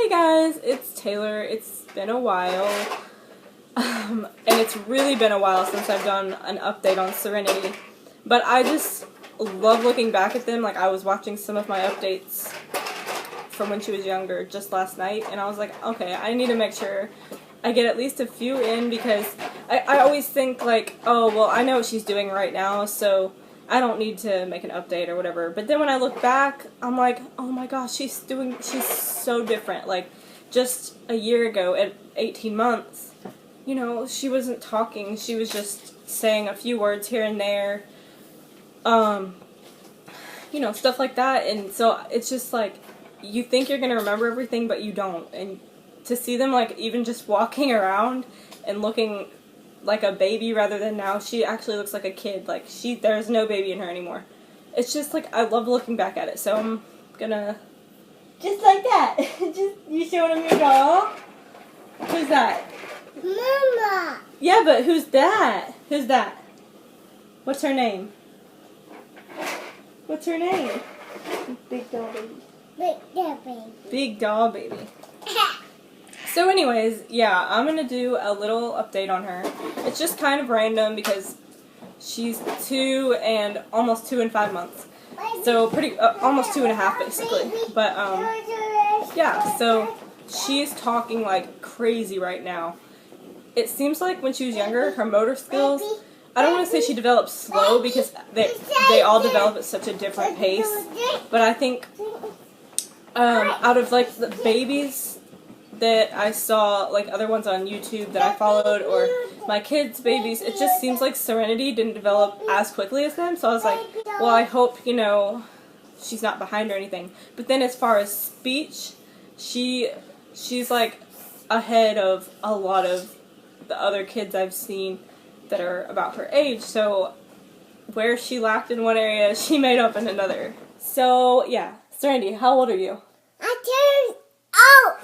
Hey guys, it's Taylor. It's been a while, and it's really been a while since I've done an update on Serenity, but I just love looking back at them. Like, I was watching some of my updates from when she was younger just last night, and I was like, okay, I need to make sure I get at least a few in, because I always think like, oh, well, I know what she's doing right now, so I don't need to make an update or whatever. But then when I look back, I'm like, oh my gosh, she's so different. Like, just a year ago at 18 months, you know, she wasn't talking. She was just saying a few words here and there. You know, stuff like that. And so it's just like, you think you're going to remember everything, but you don't. And to see them, like, even just walking around and looking like a baby rather than now, she actually looks like a kid. Like, there's no baby in her anymore. It's just like, I love looking back at it, so I'm gonna, just like that. Just, you showing him your doll? Who's that? Mama! Yeah, but who's that? Who's that? What's her name? What's her name? Big doll baby. Big doll baby. Big doll baby. So anyways, yeah, I'm going to do a little update on her. It's just kind of random because she's 2 and almost 2 and 5 months. So pretty, almost 2 and a half basically. But, yeah, so she's talking like crazy right now. It seems like when she was younger, her motor skills, I don't want to say she developed slow because they all develop at such a different pace. But I think out of like the babies that I saw, like other ones on YouTube that I followed, or my kids' babies, it just seems like Serenity didn't develop as quickly as them, so I was like, well, I hope, you know, she's not behind or anything. But then as far as speech, she's like ahead of a lot of the other kids I've seen that are about her age, so where she lacked in one area, she made up in another. So, yeah, Serenity, how old are you?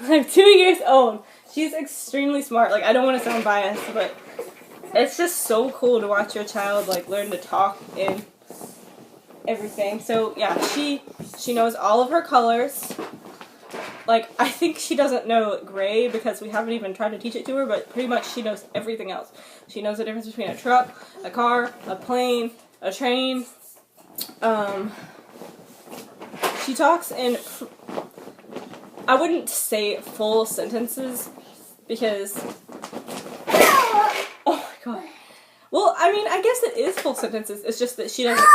I'm 2 years old. She's extremely smart. Like, I don't want to sound biased, but it's just so cool to watch your child, like, learn to talk and everything. So, yeah, she knows all of her colors. Like, I think she doesn't know gray because we haven't even tried to teach it to her, but pretty much she knows everything else. She knows the difference between a truck, a car, a plane, a train. She talks in, I wouldn't say full sentences because, oh my god. Well, I mean, I guess it is full sentences. It's just that she doesn't,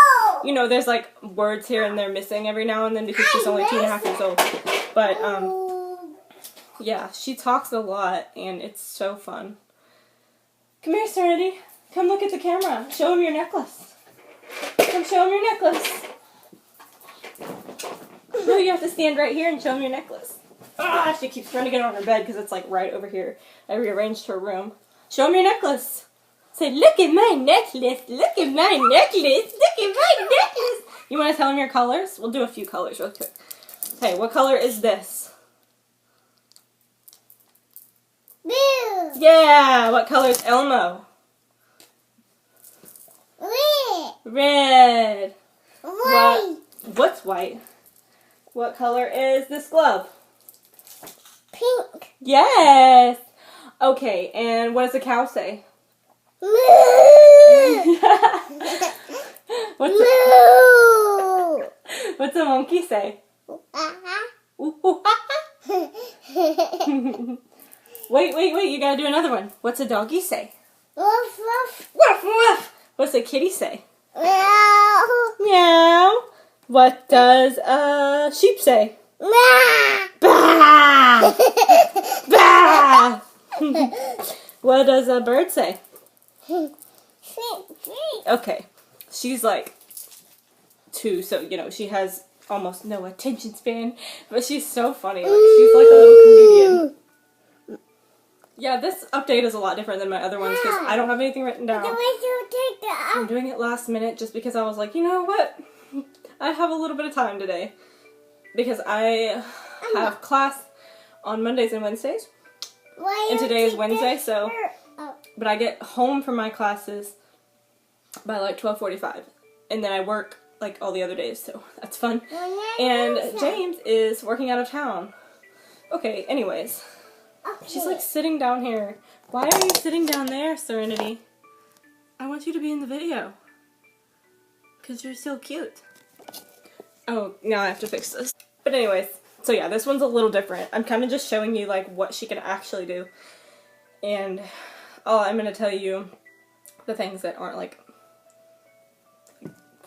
you know, there's like words here and there missing every now and then because she's only 2.5 years old. But, yeah, she talks a lot and it's so fun. Come here, Serenity. Come look at the camera. Show him your necklace. Come show him your necklace. No, you have to stand right here and show him your necklace. Ah, she keeps trying to get on her bed because it's like right over here. I rearranged her room. Show him your necklace. Say, look at my necklace. Look at my necklace. Look at my necklace. You want to tell him your colors? We'll do a few colors real quick. Hey, what color is this? Blue. Yeah. What color is Elmo? Red. Red. White. What's white? What color is this glove? Pink. Yes. Okay, and what does a cow say? Moo. What's a monkey say? Wait, you gotta do another one. What's a doggy say? Woof, woof. Woof, woof. What's a kitty say? Meow. Meow. What does a sheep say? Meow. Bah! Bah! What does a bird say? Okay, she's like 2, so, you know, she has almost no attention span, but she's so funny. Like, she's like a little comedian. Yeah, this update is a lot different than my other ones because I don't have anything written down. I'm doing it last minute just because I was like, you know what? I have a little bit of time today because I have class on Mondays and Wednesdays, and today is Wednesday, so, but I get home from my classes by like 12:45, and then I work like all the other days, so that's fun. And James is working out of town, Okay, anyways. Okay. She's like sitting down here. Why are you sitting down there, Serenity? I want you to be in the video. Because you're so cute. Oh, now I have to fix this. But anyways, so yeah, this one's a little different. I'm kind of just showing you like what she can actually do. And I'm going to tell you the things that aren't like,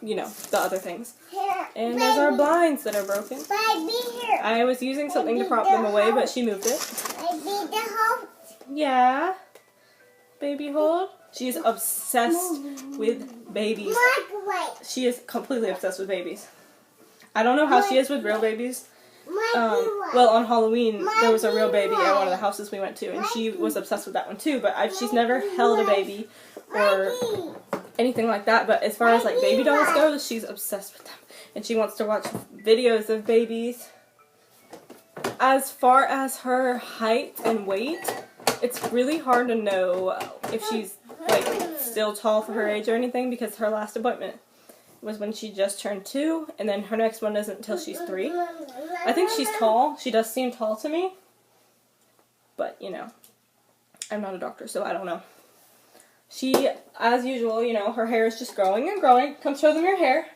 you know, the other things. Here, And baby. there's our blinds that are broken. Baby, here. I was using something to prop them away, but she moved it. Baby, the house. Yeah. Baby hold. She is obsessed with babies. Microwave. She is completely obsessed with babies. I don't know how she is with real babies. Microwave. Well, on Halloween, there was a real baby at one of the houses we went to, and she was obsessed with that one too, but she's never held a baby or anything like that, but as far as like baby dolls go, she's obsessed with them. And she wants to watch videos of babies. As far as her height and weight, it's really hard to know if she's like still tall for her age or anything, because her last appointment was when she just turned 2, and then her next one isn't until she's 3. I think she's tall. She does seem tall to me. But, you know, I'm not a doctor, so I don't know. She, as usual, you know, her hair is just growing and growing. Come show them your hair.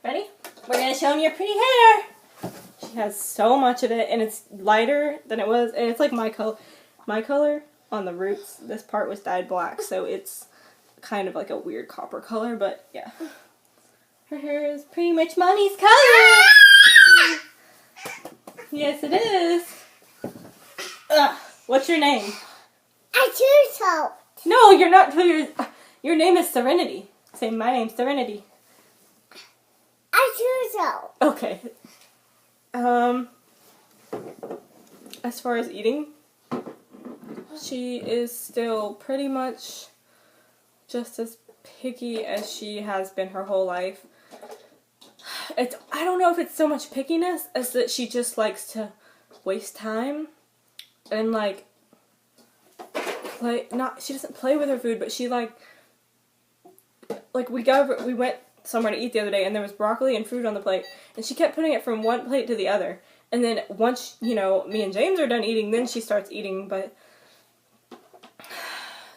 Ready? We're going to show them your pretty hair. She has so much of it, and it's lighter than it was, and it's like my color. My color on the roots, this part was dyed black, so it's kind of like a weird copper color, but yeah. Her hair is pretty much Mommy's color. Yes, it is. Ugh. What's your name? I choose so. No, you're not. Your name is Serenity. Say, my name's Serenity. I choose so. Okay. As far as eating, she is still pretty much just as picky as she has been her whole life. I don't know if it's so much pickiness as that she just likes to waste time and like play. She doesn't play with her food, but she like we went somewhere to eat the other day, and there was broccoli and fruit on the plate, and she kept putting it from one plate to the other. And then once, you know, me and James are done eating, then she starts eating,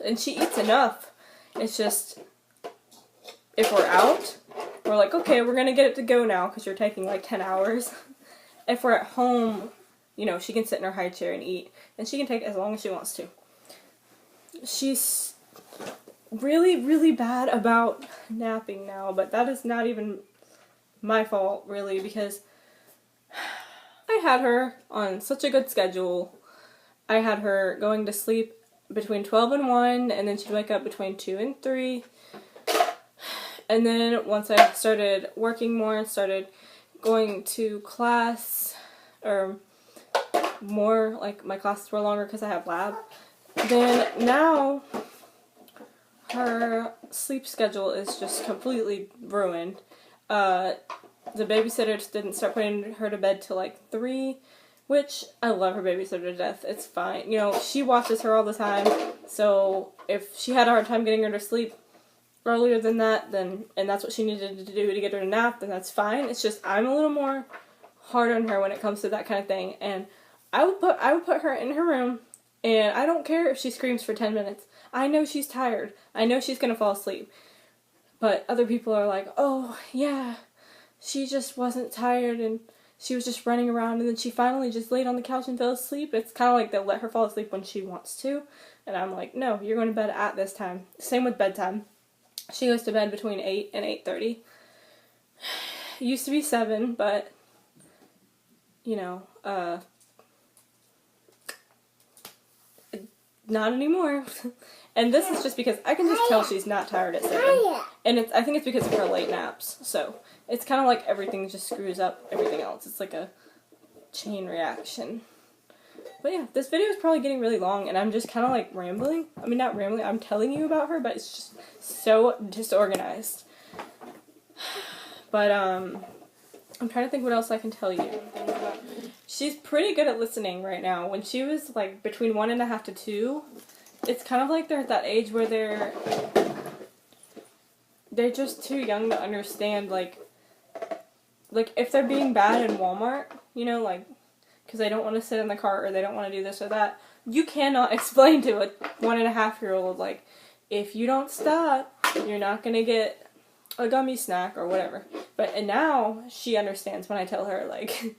and she eats enough. It's just, if we're out, we're like, okay, we're going to get it to go now, because you're taking like 10 hours. If we're at home, you know, she can sit in her high chair and eat, and she can take as long as she wants to. She's really, really bad about napping now, but that is not even my fault, really, because I had her on such a good schedule. I had her going to sleep between 12 and 1, and then she'd wake up between 2 and 3. And then once I started working more and started going to class, or more, like my classes were longer because I have lab, then now her sleep schedule is just completely ruined. The babysitter just didn't start putting her to bed till like 3, which I love her babysitter to death. It's fine. You know, she watches her all the time, so if she had a hard time getting her to sleep earlier than that, then, and that's what she needed to do to get her to nap, then that's fine. It's just I'm a little more hard on her when it comes to that kind of thing, and I would put her in her room, and I don't care if she screams for 10 minutes. I know she's tired. I know she's gonna fall asleep. But other people are like, oh, yeah, she just wasn't tired, and she was just running around, and then she finally just laid on the couch and fell asleep. It's kind of like they'll let her fall asleep when she wants to. And I'm like, no, you're going to bed at this time. Same with bedtime. She goes to bed between 8 and 8:30. It used to be 7, but, you know, not anymore. And this is just because I can just tell she's not tired at 7. And I think it's because of her late naps. So it's kind of like everything just screws up everything else. It's like a chain reaction. But yeah, this video is probably getting really long, and I'm just kind of like rambling. I mean, not rambling, I'm telling you about her, but it's just so disorganized. But I'm trying to think what else I can tell you. She's pretty good at listening right now. When she was like between 1.5 to 2, it's kind of like they're at that age where they're just too young to understand, like if they're being bad in Walmart, you know, like, because they don't want to sit in the car or they don't want to do this or that. You cannot explain to a 1.5-year-old, like, if you don't stop, you're not going to get a gummy snack or whatever. And now she understands when I tell her, like,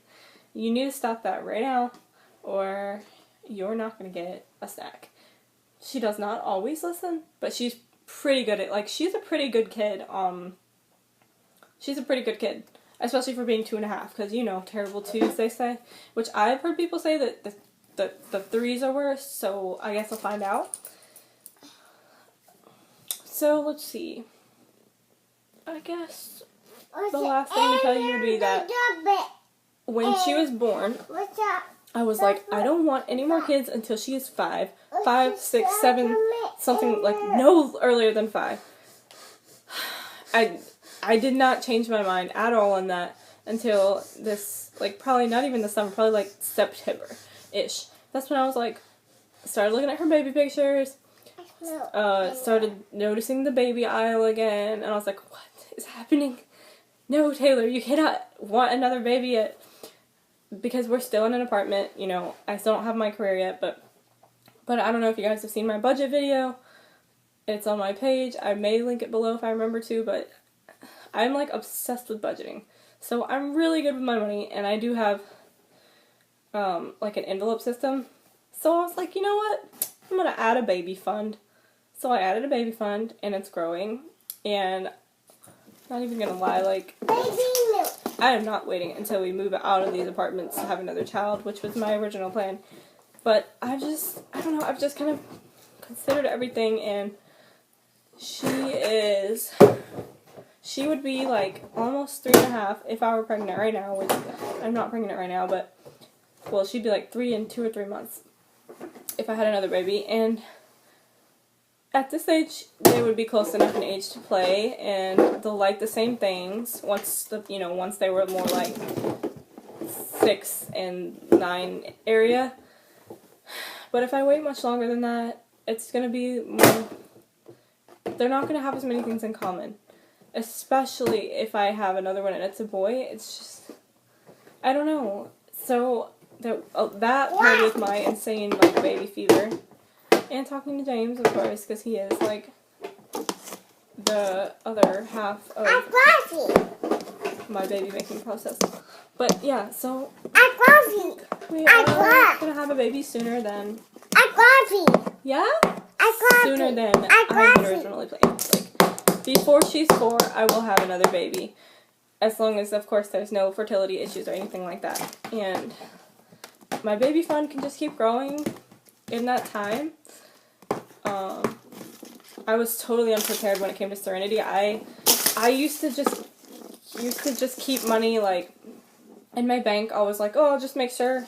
you need to stop that right now or you're not going to get a snack. She does not always listen, but she's pretty good at, like, she's a pretty good kid. She's a pretty good kid, especially for being 2.5, because, you know, terrible twos, they say. Which I've heard people say that the threes are worse, so I guess I'll find out. So, let's see. I guess the last thing to tell you would be that when she was born, I was like, I don't want any more kids until she is 5, 6, 7, something like no earlier than 5. I did not change my mind at all on that until this, like, probably not even the summer, probably like September-ish. That's when I was like, started looking at her baby pictures, started noticing the baby aisle again, and I was like, what is happening? No, Taylor, you cannot want another baby yet. Because we're still in an apartment, you know, I still don't have my career yet, but I don't know if you guys have seen my budget video. It's on my page. I may link it below if I remember to, but I'm, like, obsessed with budgeting. So I'm really good with my money, and I do have, like, an envelope system. So I was like, you know what? I'm going to add a baby fund. So I added a baby fund, and it's growing, and not even going to lie, like, I am not waiting until we move out of these apartments to have another child, which was my original plan. But I don't know, I've just kind of considered everything, and she would be like almost 3.5 if I were pregnant right now, which I'm not pregnant right now, but, well, she'd be like 3 in 2 or 3 months if I had another baby, and at this age, they would be close enough in age to play, and they'll like the same things once they were more like 6 and 9 area. But if I wait much longer than that, it's gonna be more, they're not gonna have as many things in common. Especially if I have another one and it's a boy, it's just, I don't know. So that paired with my insane, like, baby fever. And talking to James, of course, because he is, like, the other half of my baby-making process. But, yeah, so we are going to have a baby sooner than... Yeah? Sooner than I had originally planned. Like, before she's 4, I will have another baby. As long as, of course, there's no fertility issues or anything like that. And my baby fund can just keep growing in that time. I was totally unprepared when it came to Serenity. I used to just keep money, like, in my bank. I was like, oh, I'll just make sure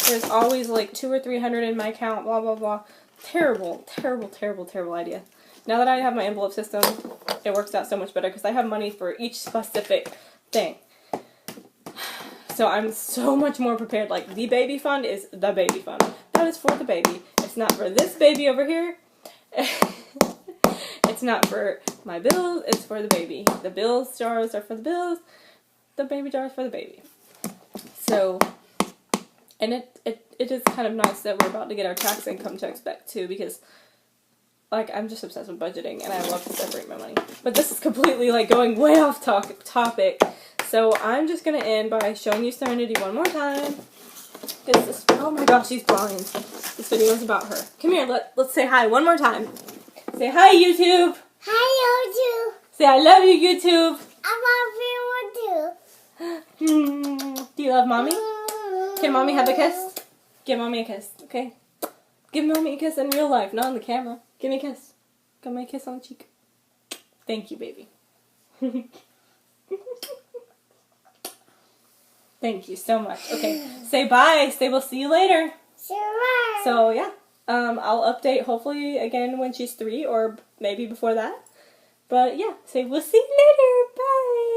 there's always like 200 or 300 in my account, blah blah blah. Terrible idea. Now that I have my envelope system, it works out so much better because I have money for each specific thing. So I'm so much more prepared. Like, the baby fund is the baby fund. That is for the baby. It's not for this baby over here. It's not for my bills. It's for the baby. The bills jars are for the bills. The baby jar is for the baby. So, and it is kind of nice that we're about to get our tax income checks back too, because, like, I'm just obsessed with budgeting and I love to separate my money. But this is completely, like, going way off topic. So I'm just going to end by showing you Serenity one more time. This, oh my gosh, she's blind. This video is about her. Come here, let's say hi one more time. Say hi, YouTube. Hi, YouTube. Say I love you, YouTube. I love you too. Do you love Mommy? Can Mommy have a kiss? Give Mommy a kiss, okay? Give Mommy a kiss in real life, not on the camera. Give me a kiss. Give me a kiss on the cheek. Thank you, baby. Thank you so much. Okay, say bye. Say we'll see you later. Sure. So, yeah. I'll update hopefully again when she's 3 or maybe before that. But, yeah. Say we'll see you later. Bye.